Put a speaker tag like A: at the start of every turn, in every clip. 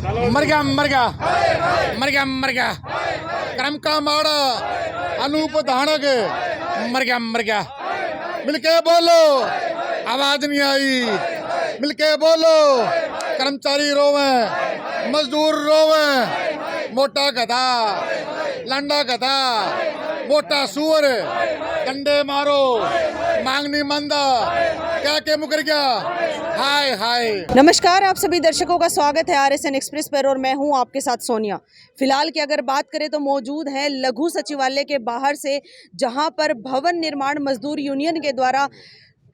A: मर गया मर गया मर गया मर गया करम का माड़ा अनूप धानक मर गया मिलके बोलो आवाज नहीं आई मिलके बोलो कर्मचारी रोवे मजदूर रोवे मोटा गधा लंडा गधा मोटा सुअर डंडे मारो मांगनी मंदा क्या के मुकर गया हाय हाय।
B: नमस्कार, आप सभी दर्शकों का स्वागत है RSN एक्सप्रेस पर और मैं हूं आपके साथ सोनिया। फिलहाल की अगर बात करें तो मौजूद है लघु सचिवालय के बाहर से, जहां पर भवन निर्माण मजदूर यूनियन के द्वारा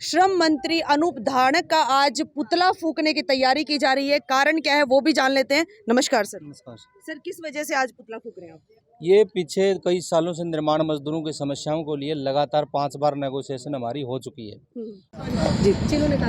B: श्रम मंत्री अनूप धानक का आज पुतला फूकने की तैयारी की जा रही है। कारण क्या है वो भी जान लेते हैं। नमस्कार सर।
C: नमस्कार
B: सर, किस वजह से आज पुतला फूक रहे हैं आप?
C: ये पीछे कई सालों से निर्माण मजदूरों की समस्याओं को लिए लगातार 5 बार नेगोशिएशन हमारी हो चुकी है।
B: जी,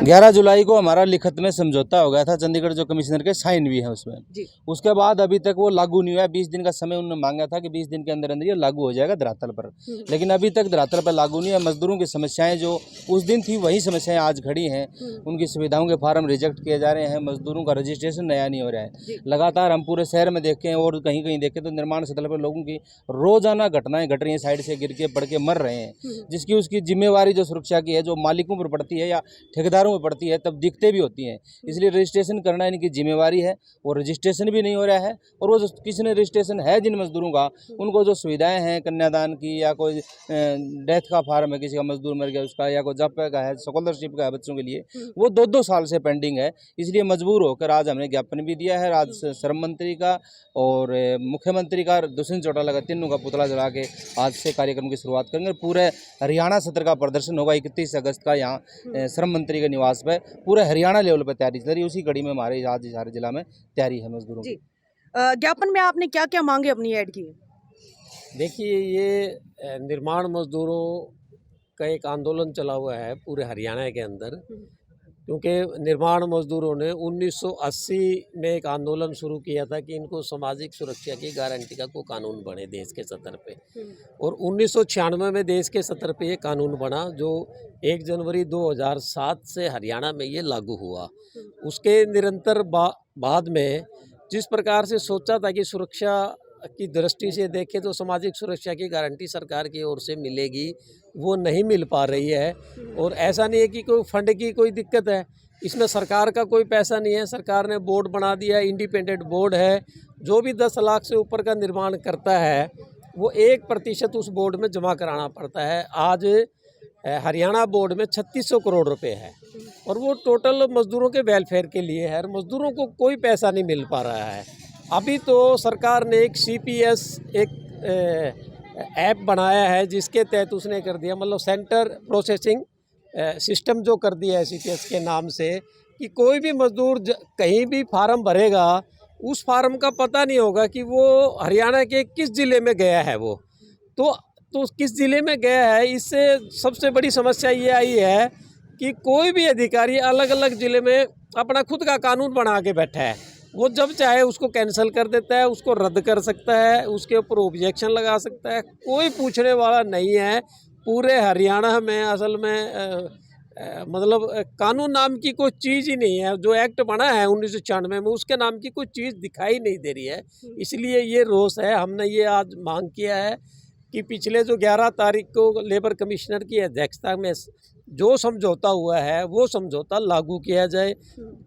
C: 11 जुलाई को हमारा लिखित में समझौता हो गया था, चंडीगढ़ जो कमिश्नर के साइन भी है उसमें
B: जी।
C: उसके बाद अभी तक वो लागू नहीं हुआ। 20 दिन का समय उन्होंने मांगा था कि 20 दिन के अंदर अंदर ये लागू हो जाएगा धरातल पर, लेकिन अभी तक धरातल पर लागू नहीं है। मजदूरों की समस्याएं जो उस दिन थी वही समस्याएं आज खड़ी हैं। उनकी सुविधाओं के फार्म रिजेक्ट किए जा रहे हैं, मजदूरों का रजिस्ट्रेशन नया नहीं हो रहा है। लगातार हम पूरे शहर में देखें और कहीं कहीं देखें तो निर्माण स्थल पर लोगों की रोजाना घटनाएं घट रही हैं, साइड से गिर के पड़ के मर रहे हैं, जिसकी उसकी जिम्मेवारी जो सुरक्षा की है जो मालिकों पर पड़ती है या ठेकेदारों पर पड़ती है, तब दिक्कतें भी होती हैं। इसलिए रजिस्ट्रेशन करना इनकी जिम्मेवारी है। वो रजिस्ट्रेशन भी नहीं हो रहा है और वो जो किसी ने रजिस्ट्रेशन है जिन मजदूरों का, उनको जो सुविधाएं हैं कन्यादान की या कोई डेथ का फार्म है, किसी का मजदूर मर गया उसका, या कोई जॉब का है, स्कॉलरशिप का है बच्चों के लिए, वो 2-2 साल से पेंडिंग है। इसलिए मजबूर होकर आज हमने ज्ञापन भी दिया है। आज श्रम मंत्री का और मुख्यमंत्री का, दुष्यंत चौटाला का, तीनों का पुतला जला के आज से कार्यक्रम की शुरुआत करेंगे। पूरे हरियाणा सत्र का प्रदर्शन होगा 31 अगस्त का यहाँ श्रम मंत्री के निवास पर। पूरे हरियाणा लेवल पर तैयारी चल रही है। उसी कड़ी में हमारे आज सारे जिला में तैयारी है मजदूरों की।
B: ज्ञापन में आपने क्या क्या मांगे अपनी ऐड की?
D: देखिए, ये निर्माण मजदूरों का एक आंदोलन चला हुआ है पूरे हरियाणा के अंदर, क्योंकि निर्माण मजदूरों ने 1980 में एक आंदोलन शुरू किया था कि इनको सामाजिक सुरक्षा की गारंटी का कोई कानून बने देश के सतर पे, और 1996 में देश के सतर पे ये कानून बना जो 1 जनवरी 2007 से हरियाणा में ये लागू हुआ। उसके निरंतर बाद में जिस प्रकार से सोचा था कि सुरक्षा की दृष्टि से देखें तो सामाजिक सुरक्षा की गारंटी सरकार की ओर से मिलेगी, वो नहीं मिल पा रही है। और ऐसा नहीं है कि कोई फंड की कोई दिक्कत है, इसमें सरकार का कोई पैसा नहीं है। सरकार ने बोर्ड बना दिया, इंडिपेंडेंट बोर्ड है। जो भी 10 लाख से ऊपर का निर्माण करता है वो 1% उस बोर्ड में जमा कराना पड़ता है। आज हरियाणा बोर्ड में 3600 करोड़ रुपए है और वो टोटल मजदूरों के वेलफेयर के लिए है, और मजदूरों को कोई पैसा नहीं मिल पा रहा है। अभी तो सरकार ने एक CPS एक ऐप बनाया है, जिसके तहत उसने कर दिया, मतलब सेंटर प्रोसेसिंग सिस्टम जो कर दिया है CPS के नाम से, कि कोई भी मजदूर कहीं भी फार्म भरेगा, उस फार्म का पता नहीं होगा कि वो हरियाणा के किस ज़िले में गया है। वो तो किस ज़िले में गया है। इससे सबसे बड़ी समस्या ये आई है कि कोई भी अधिकारी अलग अलग ज़िले में अपना खुद का कानून बना के बैठा है। वो जब चाहे उसको कैंसिल कर देता है, उसको रद्द कर सकता है, उसके ऊपर ऑब्जेक्शन लगा सकता है, कोई पूछने वाला नहीं है। पूरे हरियाणा में असल में मतलब कानून नाम की कोई चीज़ ही नहीं है। जो एक्ट बना है 1996 में, उसके नाम की कोई चीज़ दिखाई नहीं दे रही है। इसलिए ये रोष है। हमने ये आज मांग किया है कि पिछले जो 11 तारीख को लेबर कमिश्नर की अध्यक्षता में जो समझौता हुआ है वो समझौता लागू किया जाए।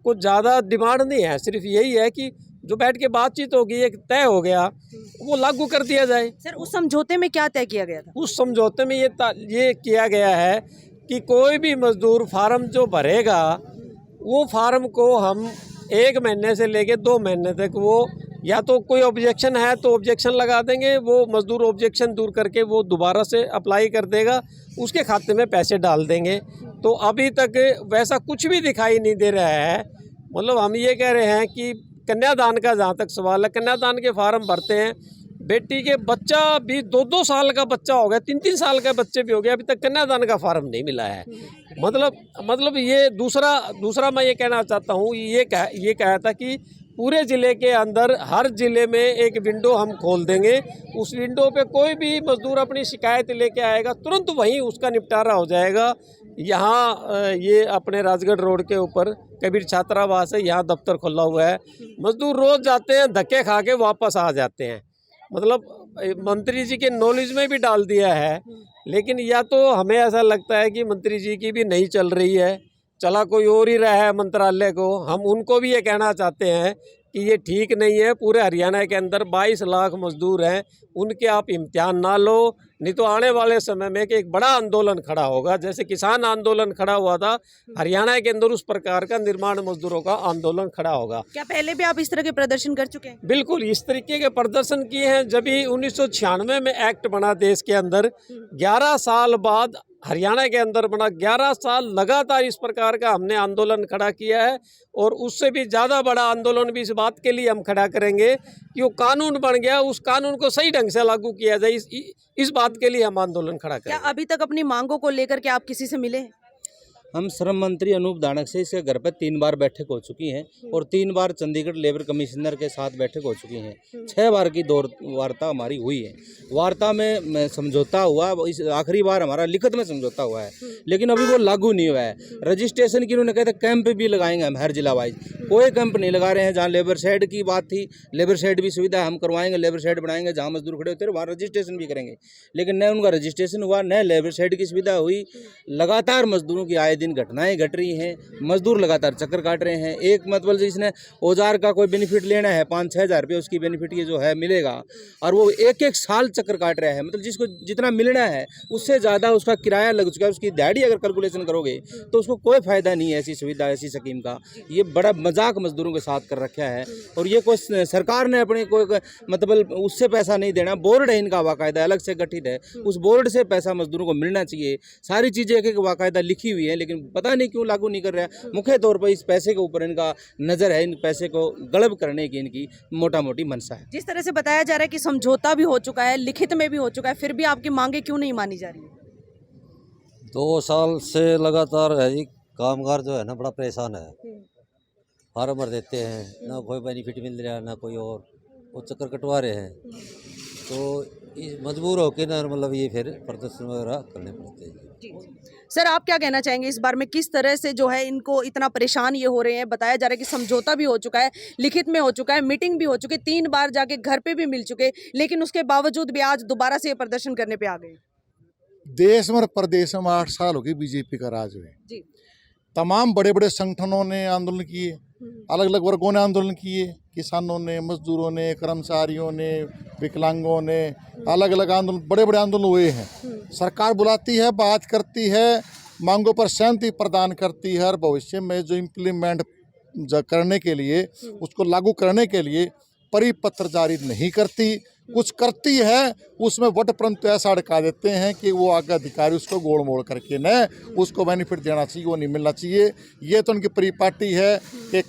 D: कुछ ज़्यादा डिमांड नहीं है, सिर्फ यही है कि जो बैठ के बातचीत होगी, एक तय हो गया, वो लागू कर दिया जाए।
B: सर, उस समझौते में क्या तय किया गया था?
D: उस समझौते में ये किया गया है कि कोई भी मजदूर फार्म जो भरेगा, वो फार्म को हम 1 महीने से लेके 2 महीने तक, वो या तो कोई ऑब्जेक्शन है तो ऑब्जेक्शन लगा देंगे, वो मजदूर ऑब्जेक्शन दूर करके वो दोबारा से अप्लाई कर देगा, उसके खाते में पैसे डाल देंगे। तो अभी तक वैसा कुछ भी दिखाई नहीं दे रहा है। मतलब हम ये कह रहे हैं कि कन्यादान का जहाँ तक सवाल है, कन्यादान के फार्म भरते हैं, बेटी के बच्चा भी 2-2 साल का बच्चा हो गया, 3-3 साल का बच्चे भी हो गया, अभी तक कन्यादान का फार्म नहीं मिला है। मतलब ये दूसरा मैं ये कहना चाहता हूँ, ये कहा था कि पूरे ज़िले के अंदर हर ज़िले में एक विंडो हम खोल देंगे। उस विंडो पे कोई भी मजदूर अपनी शिकायत लेके आएगा, तुरंत वहीं उसका निपटारा हो जाएगा। यहाँ ये अपने राजगढ़ रोड के ऊपर कबीर छात्रावास है, यहाँ दफ्तर खुला हुआ है। मजदूर रोज जाते हैं, धक्के खा के वापस आ जाते हैं। मतलब मंत्री जी के नॉलेज में भी डाल दिया है, लेकिन या तो हमें ऐसा लगता है कि मंत्री जी की भी नहीं चल रही है, चला कोई और ही रहा है मंत्रालय को। हम उनको भी ये कहना चाहते हैं कि ये ठीक नहीं है। पूरे हरियाणा के अंदर 22 लाख मजदूर हैं, उनके आप इम्तिहान ना लो, नहीं तो आने वाले समय में कि एक बड़ा आंदोलन खड़ा होगा। जैसे किसान आंदोलन खड़ा हुआ था, हरियाणा के अंदर उस प्रकार का निर्माण मजदूरों का आंदोलन खड़ा होगा।
B: क्या पहले भी आप इस तरह के प्रदर्शन कर चुके हैं?
D: बिल्कुल इस तरीके के प्रदर्शन किए हैं। जब ही 1996 में एक्ट बना देश के अंदर, 11 साल बाद हरियाणा के अंदर बना, 11 साल लगातार इस प्रकार का हमने आंदोलन खड़ा किया है। और उससे भी ज़्यादा बड़ा आंदोलन भी इस बात के लिए हम खड़ा करेंगे कि वो कानून बन गया, उस कानून को सही ढंग से लागू किया जाए। इस बात के लिए हम आंदोलन खड़ा
B: क्या
D: करेंगे।
B: अभी तक अपनी मांगों को लेकर के आप किसी से मिले हैं?
C: हम श्रम मंत्री अनूप धानक से इसके घर पर 3 बार बैठक हो चुकी हैं और 3 बार चंडीगढ़ लेबर कमिश्नर के साथ बैठक हो चुकी हैं। 6 बार की दौर वार्ता हमारी हुई है। वार्ता में समझौता हुआ, इस आखिरी बार हमारा लिखित में समझौता हुआ है, लेकिन अभी वो लागू नहीं हुआ है। रजिस्ट्रेशन की उन्होंने कहा था कैंप भी लगाएंगे हम हर जिला वाइज, कोई कैंप नहीं लगा रहे हैं। जहाँ लेबर शेड की बात थी, लेबर शेड भी सुविधा हम करवाएंगे, लेबर शेड बनाएंगे, जहाँ मजदूर खड़े होते हैं वहाँ रजिस्ट्रेशन भी करेंगे, लेकिन न उनका रजिस्ट्रेशन हुआ न लेबर शेड की सुविधा हुई। लगातार मजदूरों की आए दिन घटनाएं घट रही हैं, मजदूर लगातार चक्कर काट रहे हैं। एक मतलब जिसने औजार का कोई बेनिफिट लेना है 5-6 हज़ार रुपये उसकी बेनिफिट ये जो है मिलेगा, और वो एक साल चक्कर काट रहा है। मतलब जिसको जितना मिलना है उससे ज़्यादा उसका किराया लग चुका है, उसकी दिहाड़ी अगर कैलकुलेशन करोगे तो उसको कोई फ़ायदा नहीं है ऐसी सुविधा, ऐसी स्कीम का। ये बड़ा मजाक मजदूरों के साथ कर रखा है। और ये कोई सरकार ने अपने कोई मतलब उससे पैसा नहीं देना, बोर्ड है इनका बाकायदा अलग से गठित है, उस बोर्ड से पैसा मजदूरों को मिलना चाहिए। सारी चीज़ें एक बाकायदा लिखी हुई है, लेकिन पता नहीं क्यों लागू नहीं कर रहा है। मुख्य तौर पर इस पैसे के ऊपर इनका नज़र है, इन पैसे को गड़ब करने की इनकी मोटा मोटी मंशा है।
B: जिस तरह से बताया जा रहा है कि समझौता भी हो चुका है, लिखित में भी हो चुका है, फिर भी आपकी मांगे क्यों नहीं मानी जा रही है?
E: 2 साल से लगातार है जी, कामगार जो है ना बड़ा परेशान है। फार्म भर देते हैं, ना कोई बेनिफिट मिल रहा है ना कोई, और वो चक्कर कटवा रहे हैं। तो मजबूर होकर ना मतलब ये फिर प्रदर्शन वगैरह करने पड़ते हैं।
B: जी। सर, आप क्या कहना चाहेंगे इस बार में, किस तरह से जो है इनको इतना परेशान ये हो रहे हैं? बताया जा रहा है कि समझौता भी हो चुका है, लिखित में हो चुका है, मीटिंग भी हो चुकी है, 3 बार जाके घर पे भी मिल चुके, लेकिन उसके बावजूद भी आज दोबारा से ये प्रदर्शन करने पे आ गए।
A: देश में और प्रदेश में 8 साल हो गए बीजेपी का राज हुए।
B: जी।
A: तमाम बड़े बड़े संगठनों ने आंदोलन किए, अलग अलग वर्गों ने आंदोलन किए, किसानों ने, मजदूरों ने, कर्मचारियों ने, विकलांगों ने, अलग अलग आंदोलन, बड़े बड़े आंदोलन हुए हैं। सरकार बुलाती है, बात करती है, मांगों पर सहमति प्रदान करती है, और भविष्य में जो इम्प्लीमेंट करने के लिए, उसको लागू करने के लिए परिपत्र जारी नहीं करती। कुछ करती है उसमें वट परंतु ऐसा अड़का देते हैं कि वो आगे अधिकारी उसको गोड़ मोड़ करके न उसको बेनिफिट देना चाहिए, वो नहीं मिलना चाहिए। ये तो उनकी परिपाटी है कि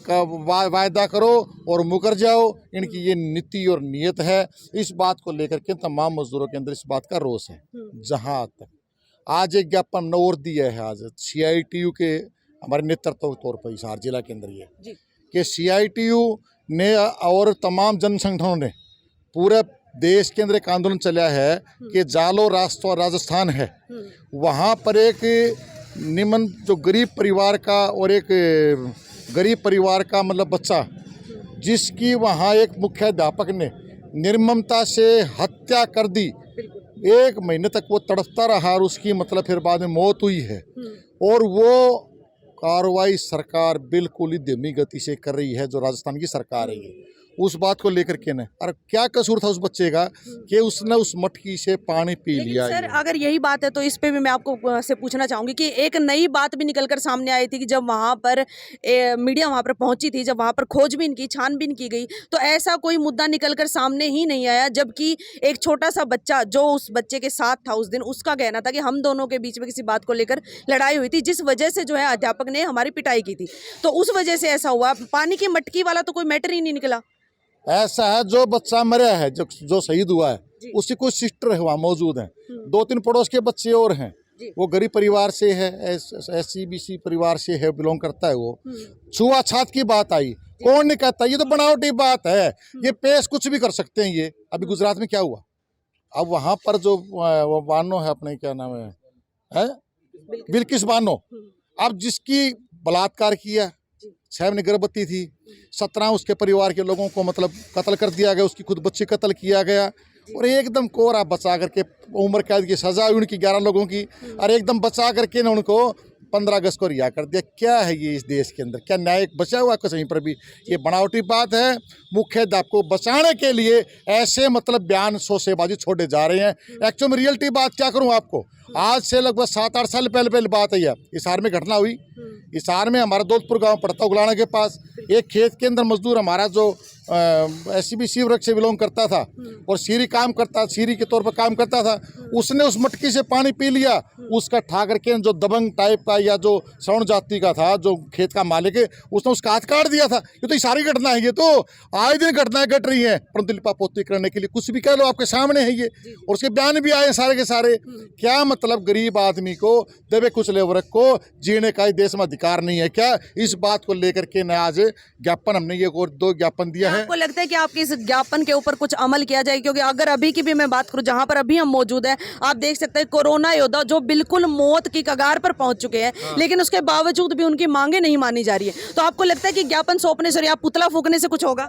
A: वायदा करो और मुकर जाओ, इनकी ये नीति और नीयत है। इस बात को लेकर के तमाम मजदूरों के अंदर इस बात का रोष है। जहाँ तक आज एक ज्ञापन और दिया है, आज CITU के हमारे नेतृत्व के तौर पर हिसार जिला के अंदर ये कि CITU ने और तमाम जन संगठनों ने पूरे देश के अंदर एक आंदोलन चला है कि जालो राजस्थान है, वहाँ पर एक निम्न जो गरीब परिवार का और एक गरीब परिवार का मतलब बच्चा, जिसकी वहाँ एक मुख्याध्यापक ने निर्ममता से हत्या कर दी, 1 महीने तक वो तड़पता रहा और उसकी मतलब फिर बाद में मौत हुई है। और वो कार्रवाई सरकार बिल्कुल ही धीमी गति से कर रही है, जो राजस्थान की सरकार है ये। उस बात को लेकर के न, और क्या कसूर था उस बच्चे का कि उसने उस मटकी से पानी पी लिया।
B: सर, अगर यही बात है तो इस पे भी मैं आपको से पूछना चाहूंगी कि एक नई बात भी निकलकर सामने आई थी कि जब वहाँ पर मीडिया वहाँ पर पहुंची थी, जब वहाँ पर खोजबीन की, छानबीन की गई, तो ऐसा कोई मुद्दा निकलकर सामने ही नहीं आया, जबकि एक छोटा सा बच्चा जो उस बच्चे के साथ था उस दिन, उसका कहना था कि हम दोनों के बीच में किसी बात को लेकर लड़ाई हुई थी, जिस वजह से जो है अध्यापक ने हमारी पिटाई की थी, तो उस वजह से ऐसा हुआ। पानी की मटकी वाला तो कोई मैटर ही नहीं निकला।
A: ऐसा है, जो बच्चा मरा है, जो शहीद हुआ है, उसकी कुछ सिस्टर वहाँ मौजूद हैं, 2-3 पड़ोस के बच्चे और हैं। वो गरीब परिवार से है, SC-BC परिवार से है, बिलोंग करता है। वो छुआछूत की बात आई, कौन नहीं कहता, ये तो बनावटी बात है, ये पेश कुछ भी कर सकते हैं। ये अभी गुजरात में क्या हुआ, अब वहाँ पर जो वानो है, अपने क्या नाम है बिल्किस बानो। अब जिसकी बलात्कार किया, 6 महीने गर्भवती थी, 17 उसके परिवार के लोगों को मतलब कत्ल कर दिया गया, उसकी खुद बच्ची कत्ल किया गया और एकदम कोरा बचा करके उम्र कैद की सजा हुई उनकी 11 लोगों की और एकदम बचा करके ना उनको 15 अगस्त को रिहा कर दिया। क्या है ये इस देश के अंदर? क्या न्याय बचा हुआ कहीं पर भी? ये बनावटी बात है। मुख्यतः आपको बचाने के लिए ऐसे मतलब बयान शोसेबाजी छोड़े जा रहे हैं। एक्चुअल में रियलिटी बात क्या करूं आपको, आज से लगभग 7-8 साल पहले बात है। हिसार में घटना हुई। हिसार में हमारा दौलतपुर गांव पड़ता उगलाना के पास, एक खेत के अंदर मजदूर हमारा जो SCBC वर्ग से बिलोंग करता था और सीरी काम करता, सीरी के तौर पर काम करता था, उसने उस मटकी से पानी पी लिया। उसका ठा करके जो दबंग टाइप का या जो सवर्ण जाति का था जो खेत का मालिक है, उसने उसका हाथ काट दिया था। ये तो ये सारी घटना है, ये तो आए दिन घटनाएं घट रही हैं। परंतु लिपापोती करने के लिए कुछ भी कह लो, आपके सामने है ये, और उसके बयान भी आए सारे के सारे। क्या मतलब गरीब आदमी को, दबे कुचले वर्ग को जीने का देश में अधिकार नहीं है क्या? इस बात को लेकर के न आज ज्ञापन हमने ये और 2 ज्ञापन दिया है।
B: आपको लगता है कि आपके इस ज्ञापन के ऊपर कुछ अमल किया जाए? क्योंकि अगर अभी की भी मैं बात करूं, जहां पर अभी हम मौजूद हैं, आप देख सकते हैं कोरोना योद्धा जो बिल्कुल मौत की कगार पर पहुंच चुके हैं, लेकिन उसके बावजूद भी उनकी मांगे नहीं मानी जा रही है। तो आपको लगता है कि ज्ञापन सौंपने से या पुतला फूकने से कुछ होगा?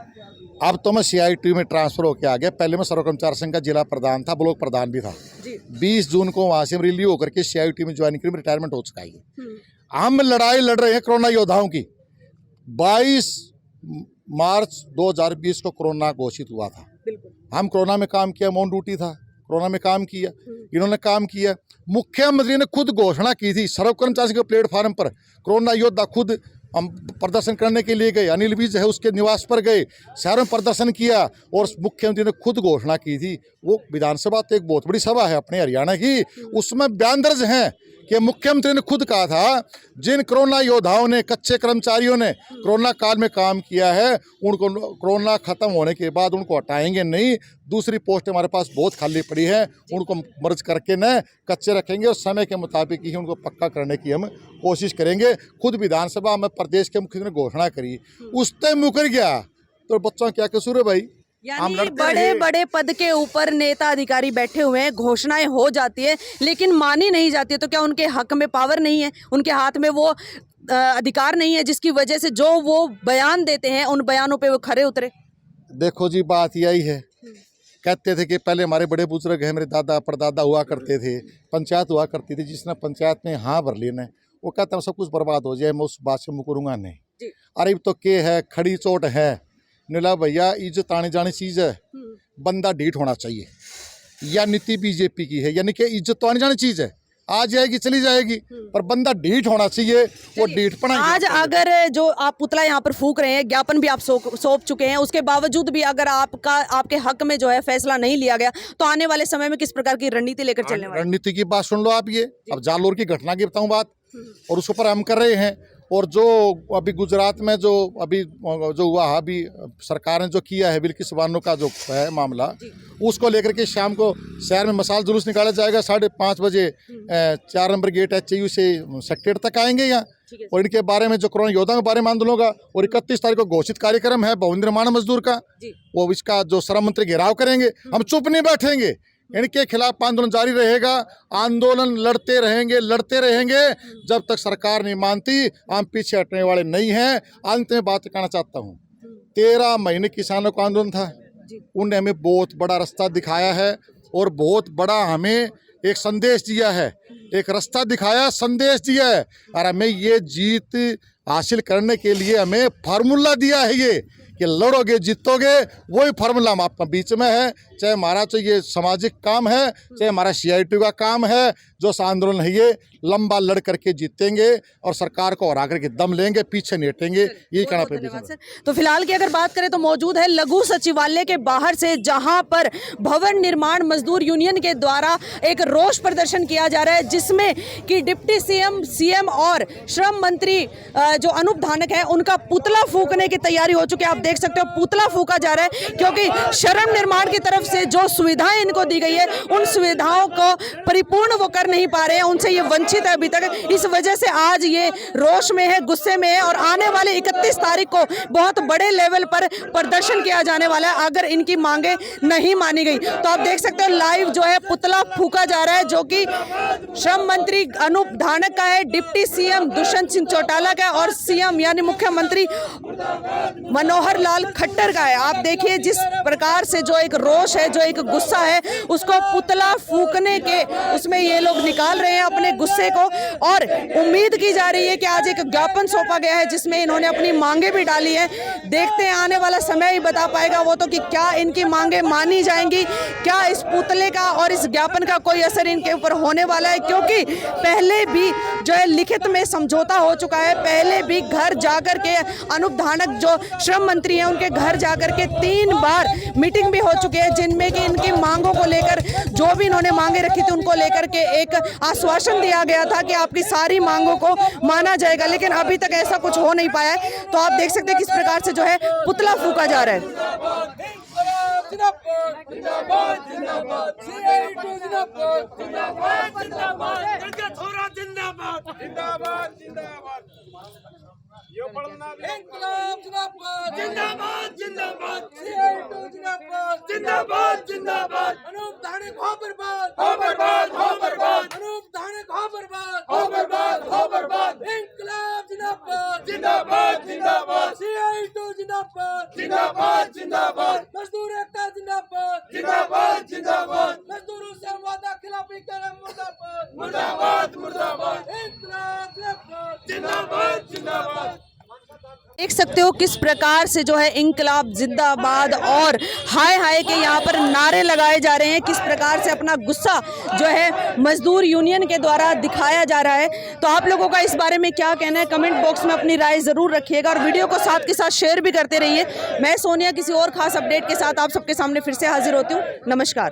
A: अब तो मैं CIT में ट्रांसफर होकर आ गया। पहले मैं सर्व कर्मचारी संघ का जिला प्रधान था, ब्लॉक प्रधान भी था। 20 जून को वहां से रिलीव होकर के CIT में ज्वाइन करी, रिटायरमेंट हो चुका है। हम लड़ाई लड़ रहे हैं कोरोना योद्धाओं की। 22 मार्च 2020 को कोरोना घोषित हुआ था। हम कोरोना में काम किया, मौन ड्यूटी था, कोरोना में काम किया, इन्होंने काम किया। मुख्यमंत्री ने खुद घोषणा की थी सर्व कर्मचारी के प्लेटफार्म पर, कोरोना योद्धा खुद हम प्रदर्शन करने के लिए गए, अनिल विज है उसके निवास पर गए, शहरों में प्रदर्शन किया और मुख्यमंत्री ने खुद घोषणा की थी। वो विधानसभा तो एक बहुत बड़ी सभा है अपने हरियाणा की, उसमें बयान दर्ज हैं कि मुख्यमंत्री ने खुद कहा था जिन कोरोना योद्धाओं ने, कच्चे कर्मचारियों ने कोरोना काल में काम किया है, उनको कोरोना खत्म होने के बाद उनको हटाएंगे नहीं। दूसरी पोस्ट हमारे पास बहुत खाली पड़ी है, उनको मर्ज करके न कच्चे रखेंगे और समय के मुताबिक ही उनको पक्का करने की हम कोशिश करेंगे। खुद विधानसभा में प्रदेश के मुख्यमंत्री ने घोषणा करी, उस तय मुकर गया तो बच्चों क्या कसूर है भाई?
B: यानी बड़े बड़े पद के ऊपर नेता अधिकारी बैठे हुए हैं, घोषणाएं हो जाती है लेकिन मानी नहीं जाती है। तो क्या उनके हक में पावर नहीं है, उनके हाथ में वो अधिकार नहीं है जिसकी वजह से जो वो बयान देते हैं उन बयानों पे वो खरे उतरे?
A: देखो जी, बात यही है। कहते थे कि पहले हमारे बड़े बुजुर्ग हैं, मेरे दादा परदादा हुआ करते थे, पंचायत हुआ करती थी, जिसने पंचायत में हाँ भर लेना वो कहता है सब कुछ बर्बाद हो जाए, मैं उस बात से मुकरूंगा नहीं। अरे तो के है, खड़ी चोट है नीला भैया, इज्जत आने जानी चीज़ है, बंदा ढीठ होना चाहिए। या नीति बीजेपी की है, यानी कि इज्जत तो आने जानी चीज़ है, आ जाएगी चली जाएगी, पर बंदा ढीठ होना चाहिए। वो ढीठपना
B: आज अगर जो आप पुतला यहाँ पर फूक रहे हैं, ज्ञापन भी आप सौंप चुके हैं, उसके बावजूद भी अगर आपके हक में जो है फैसला नहीं लिया गया, तो आने वाले समय में किस प्रकार की रणनीति लेकर चलने वाले?
A: रणनीति की बात सुन लो आप। ये अब जालोर की घटना की बताऊँ बात, और उसके ऊपर हम कर रहे हैं। और जो अभी गुजरात में जो अभी जो हुआ, अभी सरकार ने जो किया है बिल्किस बानो का जो है मामला, उसको लेकर के शाम को शहर में मसाल जुलूस निकाला जाएगा। 5:30 बजे 4 नंबर गेट HU से सेक्रेट तक आएंगे यहाँ, और इनके बारे में जो कोरोना योद्धाओं के बारे में आंदोलन होगा। और 31 तारीख को घोषित कार्यक्रम है भवन निर्माण मजदूर का, वो इसका जो श्रम मंत्री घेराव करेंगे। हम चुप नहीं बैठेंगे, इनके खिलाफ आंदोलन जारी रहेगा। आंदोलन लड़ते रहेंगे जब तक सरकार नहीं मानती, हम पीछे हटने वाले नहीं हैं। अंत में बात कहना चाहता हूँ, 13 महीने किसानों का आंदोलन था, उन्होंने हमें बहुत बड़ा रास्ता दिखाया है और बहुत बड़ा हमें एक संदेश दिया है, एक रास्ता दिखाया, संदेश दिया है। और हमें ये जीत हासिल करने के लिए हमें फार्मूला दिया है ये कि लड़ोगे जीतोगे, वही फार्मूला हम आपके बीच में है। चाहे हमारा ये सामाजिक काम है, चाहे हमारा CIT का काम है, जो आंदोलन है ये लंबा लड़ करके जीतेंगे और सरकार को हरा करके दम लेंगे, पीछे नहीं हटेंगे। यही कहना पे।
B: तो फिलहाल की अगर बात करें तो मौजूद है लघु सचिवालय के बाहर से, जहां पर भवन निर्माण मजदूर यूनियन के द्वारा एक रोष प्रदर्शन किया जा रहा है, जिसमें कि डिप्टी CM और श्रम मंत्री जो अनूप धानक है, उनका पुतला फूकने की तैयारी हो चुकी है। आप देख सकते हो पुतला फूका जा रहा है, क्योंकि श्रम निर्माण की तरफ से जो सुविधाएं इनको दी गई है, उन सुविधाओं को परिपूर्ण वो कर कर नहीं पा रहे हैं, उनसे ये वंचित है अभी तक। इस वजह से आज ये रोष में है, गुस्से में है और आने वाले 31 तारीख को बहुत बड़े लेवल पर प्रदर्शन किया जाने वाला है अगर इनकी मांगे नहीं मानी गई। तो आप देख सकते हो लाइव जो है पुतला फूका जा रहा है, जो कि श्रम मंत्री अनूप धानक का है, डिप्टी सीएम दुष्यंत सिंह चौटाला का है और सीएम यानी मुख्यमंत्री मनोहर लाल खट्टर का है। आप देखिए जिस प्रकार से जो एक रोष है, जो एक गुस्सा है, उसको पुतला फूकने के उसमें ये लोग निकाल रहे हैं अपने गुस्से को। और उम्मीद की जा रही है कि आज एक ज्ञापन सौंपा गया है जिसमें इन्होंने अपनी मांगे भी डाली है। देखते हैं आने वाला समय ही बता पाएगा वो तो कि क्या इनकी मांगे मानी जाएंगी, क्या इस पुतले का और इस ज्ञापन का कोई असर इनके ऊपर होने वाला है। क्योंकि पहले भी जो है लिखित में समझौता हो चुका है, पहले भी घर जाकर के अनूप धानक जो श्रम मंत्री हैं उनके घर जाकर के 3 बार मीटिंग भी हो चुकी है, जिनमें कि इनकी मांगों को लेकर जो भी इन्होंने मांगे रखी थी उनको लेकर के एक आश्वासन दिया गया था कि आपकी सारी मांगों को माना जाएगा, लेकिन अभी तक ऐसा कुछ हो नहीं पाया है। तो आप देख सकते हैं किस प्रकार से जो है पुतला फूका जा रहा है।
F: मजदूर एकता जिंदाबाद, जिंदाबाद जिंदाबाद, मजदूरों से वादा खिलाफी करें मुर्दाबाद, मुर्दाबाद मुर्दाबाद, इंकलाब जिंदाबाद जिंदाबाद।
B: देख सकते हो किस प्रकार से जो है इंकलाब जिंदाबाद और हाय हाय के यहाँ पर नारे लगाए जा रहे हैं, किस प्रकार से अपना गुस्सा जो है मजदूर यूनियन के द्वारा दिखाया जा रहा है। तो आप लोगों का इस बारे में क्या कहना है, कमेंट बॉक्स में अपनी राय जरूर रखिएगा और वीडियो को साथ के साथ शेयर भी करते रहिए। मैं सोनिया किसी और खास अपडेट के साथ आप सबके सामने फिर से हाजिर होती हूँ। नमस्कार।